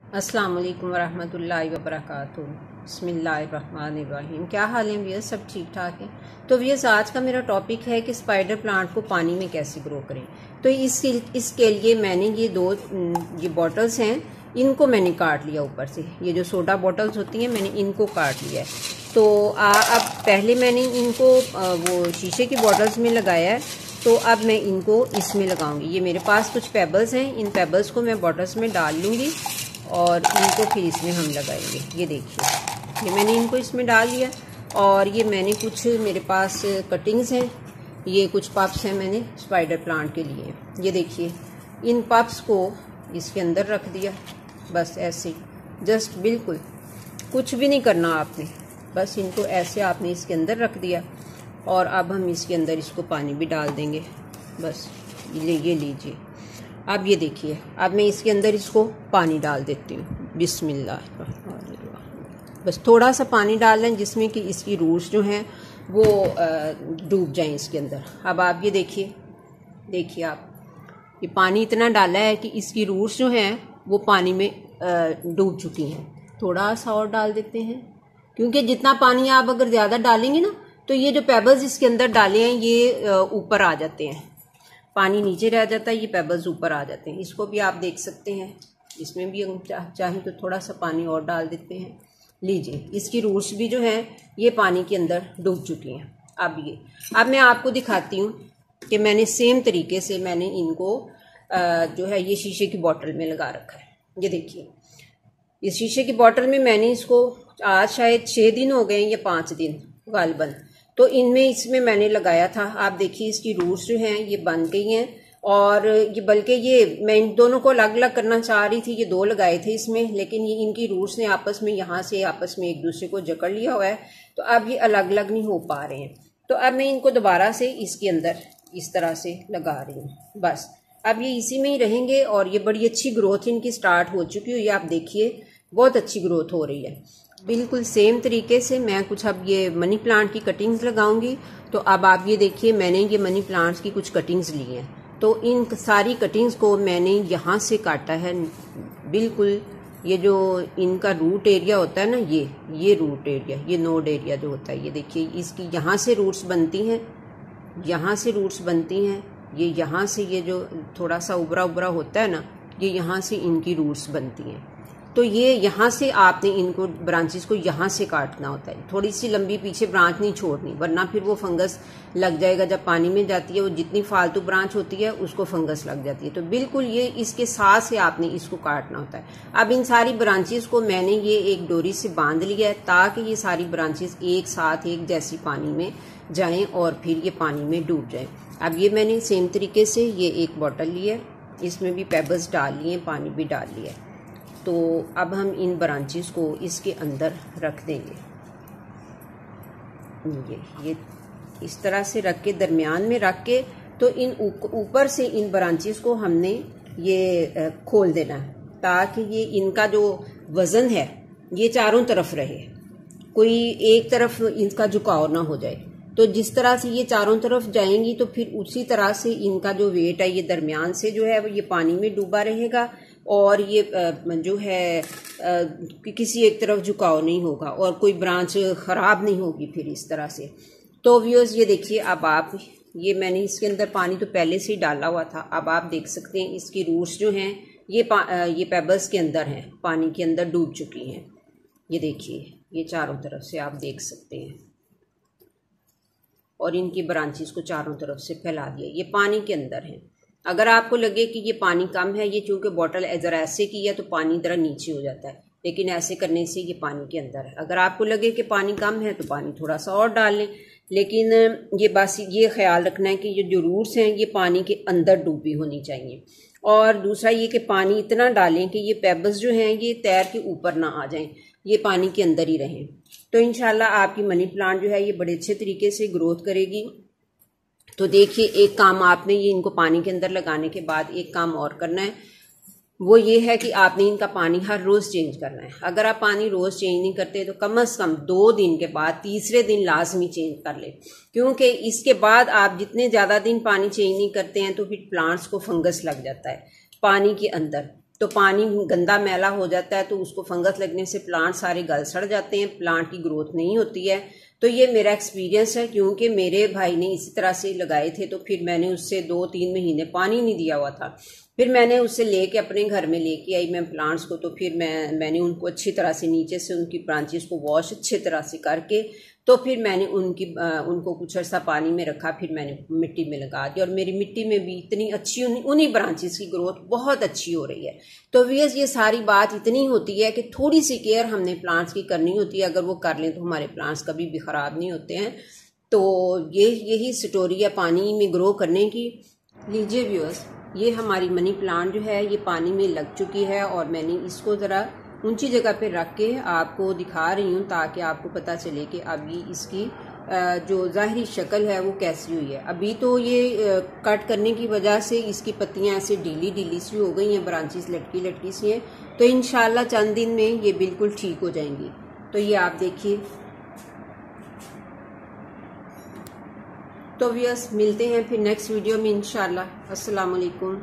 अस्सलाम वालेकुम वरहमतुल्लाहि वबरकातुहू। बिस्मिल्लाहिर्रहमानिर्रहीम। क्या हाल है व्यूअर्स? सब ठीक ठाक है। तो व्यूअर्स, आज का मेरा टॉपिक है कि स्पाइडर प्लांट को पानी में कैसे ग्रो करें। तो इसके लिए मैंने ये बॉटल्स हैं, इनको मैंने काट लिया ऊपर से। ये जो सोडा बॉटल्स होती हैं मैंने इनको काट लिया है। तो अब पहले मैंने इनको वो शीशे की बॉटल्स में लगाया है, तो अब मैं इनको इसमें लगाऊंगी। ये मेरे पास कुछ पेबल्स हैं, इन पेबल्स को मैं बॉटल्स में डाल लूँगी और इनको फिर इसमें हम लगाएंगे। ये देखिए, ये मैंने इनको इसमें डाल लिया। और ये मैंने कुछ मेरे पास कटिंग्स हैं, ये कुछ पप्स हैं मैंने स्पाइडर प्लांट के लिए। ये देखिए, इन पप्स को इसके अंदर रख दिया, बस ऐसे, जस्ट बिल्कुल कुछ भी नहीं करना आपने, बस इनको ऐसे आपने इसके अंदर रख दिया। और अब हम इसके अंदर इसको पानी भी डाल देंगे, बस ये लीजिए। अब ये देखिए, अब मैं इसके अंदर इसको पानी डाल देती हूँ। बिस्मिल्लाह, बस थोड़ा सा पानी डाल लें जिसमें कि इसकी रूट्स जो हैं वो डूब जाएं इसके अंदर। अब आप ये देखिए आप ये पानी इतना डाला है कि इसकी रूट्स जो हैं वो पानी में डूब चुकी हैं। थोड़ा सा और डाल देते हैं, क्योंकि जितना पानी आप अगर ज़्यादा डालेंगे ना तो ये जो पेबल्स इसके अंदर डाले हैं ये ऊपर आ जाते हैं, पानी नीचे रह जाता है, ये पेबल्स ऊपर आ जाते हैं। इसको भी आप देख सकते हैं, इसमें भी हम चाहें तो थोड़ा सा पानी और डाल देते हैं। लीजिए, इसकी रूट्स भी जो हैं ये पानी के अंदर डूब चुकी हैं। अब मैं आपको दिखाती हूँ कि मैंने सेम तरीके से मैंने इनको जो है ये शीशे की बोतल में लगा रखा है। ये देखिए, इस शीशे की बोतल में मैंने इसको आज शायद 6 दिन हो गए या 5 दिन गालिबन, तो इसमें मैंने लगाया था। आप देखिए, इसकी रूट्स जो हैं ये बन गई हैं। और ये बल्कि ये मैं इन दोनों को अलग अलग करना चाह रही थी, ये 2 लगाए थे इसमें, लेकिन ये इनकी रूट्स ने आपस में यहाँ से आपस में एक दूसरे को जकड़ लिया हुआ है, तो अब ये अलग अलग नहीं हो पा रहे हैं। तो अब मैं इनको दोबारा से इसके अंदर इस तरह से लगा रही हूँ। बस अब ये इसी में ही रहेंगे और ये बड़ी अच्छी ग्रोथ इनकी स्टार्ट हो चुकी है। ये आप देखिए, बहुत अच्छी ग्रोथ हो रही है। बिल्कुल सेम तरीके से मैं कुछ अब ये मनी प्लांट की कटिंग्स लगाऊंगी। तो अब आप ये देखिए, मैंने ये मनी प्लांट्स की कुछ कटिंग्स ली हैं, तो इन सारी कटिंग्स को मैंने यहाँ से काटा है। बिल्कुल ये जो इनका रूट एरिया होता है ना, ये रूट एरिया, ये नोड एरिया जो होता है, ये देखिए इसकी यहाँ से रूट्स बनती हैं, यहाँ से रूट्स बनती हैं। ये यहाँ से ये जो थोड़ा सा उभरा उभरा होता है ना, ये यहाँ से इनकी रूट्स बनती हैं। तो ये यहाँ से आपने इनको ब्रांचेस को यहाँ से काटना होता है, थोड़ी सी लंबी पीछे ब्रांच नहीं छोड़नी, वरना फिर वो फंगस लग जाएगा। जब पानी में जाती है वो जितनी फालतू ब्रांच होती है उसको फंगस लग जाती है। तो बिल्कुल ये इसके साथ से आपने इसको काटना होता है। अब इन सारी ब्रांचेस को मैंने ये एक डोरी से बांध लिया है, ताकि ये सारी ब्रांचेस एक साथ एक जैसी पानी में जाएं और फिर ये पानी में डूब जाएं। अब ये मैंने सेम तरीके से ये एक बॉटल ली है, इसमें भी पेबल्स डाल लिए, पानी भी डाल लिया है। तो अब हम इन ब्रांचेस को इसके अंदर रख देंगे। ये इस तरह से रख के, दरमियान में रख के, तो इन ऊपर से इन ब्रांचेस को हमने ये खोल देना है, ताकि ये इनका जो वज़न है ये चारों तरफ रहे, कोई एक तरफ इनका झुकाव ना हो जाए। तो जिस तरह से ये चारों तरफ जाएंगी तो फिर उसी तरह से इनका जो वेट है ये दरमियान से जो है ये पानी में डूबा रहेगा, और ये जो है किसी एक तरफ झुकाव नहीं होगा और कोई ब्रांच ख़राब नहीं होगी फिर इस तरह से। तो व्यूअर्स, ये देखिए, अब आप ये मैंने इसके अंदर पानी तो पहले से ही डाला हुआ था। अब आप देख सकते हैं इसकी रूट्स जो हैं ये पेबल्स के अंदर हैं, पानी के अंदर डूब चुकी हैं। ये देखिए, ये चारों तरफ से आप देख सकते हैं, और इनकी ब्रांचेस को चारों तरफ से फैला दिया। ये पानी के अंदर हैं। अगर आपको लगे कि ये पानी कम है, ये चूंकि बॉटल ज़रा ऐसे की है तो पानी ज़रा नीचे हो जाता है, लेकिन ऐसे करने से ये पानी के अंदर है। अगर आपको लगे कि पानी कम है तो पानी थोड़ा सा और डाल लें, लेकिन ये बस ये ख्याल रखना है कि ये जो रूट्स हैं ये पानी के अंदर डूबी होनी चाहिए। और दूसरा ये कि पानी इतना डालें कि ये पेबल्स जो हैं ये तैर के ऊपर ना आ जाएं, ये पानी के अंदर ही रहें। तो इंशाल्लाह आपकी मनी प्लांट जो है ये बड़े अच्छे तरीके से ग्रोथ करेगी। तो देखिए, एक काम आपने ये इनको पानी के अंदर लगाने के बाद एक काम और करना है, वो ये है कि आपने इनका पानी हर रोज़ चेंज करना है। अगर आप पानी रोज़ चेंज नहीं करते तो कम से कम 2 दिन के बाद तीसरे दिन लाजमी चेंज कर ले, क्योंकि इसके बाद आप जितने ज़्यादा दिन पानी चेंज नहीं करते हैं तो फिर प्लांट्स को फंगस लग जाता है पानी के अंदर। तो पानी गंदा मैला हो जाता है, तो उसको फंगस लगने से प्लांट सारे गल सड़ जाते हैं, प्लांट की ग्रोथ नहीं होती है। तो ये मेरा एक्सपीरियंस है, क्योंकि मेरे भाई ने इसी तरह से लगाए थे। तो फिर मैंने उससे 2-3 महीने पानी नहीं दिया हुआ था, फिर मैंने उससे लेके अपने घर में लेके आई मैं प्लांट्स को। तो फिर मैंने उनको अच्छी तरह से नीचे से उनकी ब्रांचेस को वॉश अच्छी तरह से करके, तो फिर मैंने उनको कुछ अर्सा पानी में रखा, फिर मैंने मिट्टी में लगा दिया। और मेरी मिट्टी में भी इतनी अच्छी उन्हीं ब्रांचेस की ग्रोथ बहुत अच्छी हो रही है। तो व्यूअर्स, ये सारी बात इतनी होती है कि थोड़ी सी केयर हमने प्लांट्स की करनी होती है। अगर वो कर लें तो हमारे प्लांट्स कभी भी ख़राब नहीं होते हैं। तो यही स्टोरी है पानी में ग्रो करने की। लीजिए व्यूअर्स, ये हमारी मनी प्लांट जो है ये पानी में लग चुकी है, और मैंने इसको ज़रा ऊंची जगह पे रख के आपको दिखा रही हूँ, ताकि आपको पता चले कि अभी इसकी जो ज़ाहिरी शक्ल है वो कैसी हुई है। अभी तो ये कट करने की वजह से इसकी पत्तियाँ ऐसे ढीली ढीली सी हो गई हैं, ब्रांचेस लटकी लटकी सी हैं। तो इंशाल्लाह चंद दिन में ये बिल्कुल ठीक हो जाएंगी। तो ये आप देखिए। तो व्यूअर्स, मिलते हैं फिर नेक्स्ट वीडियो में इंशाल्लाह। अस्सलाम वालेकुम।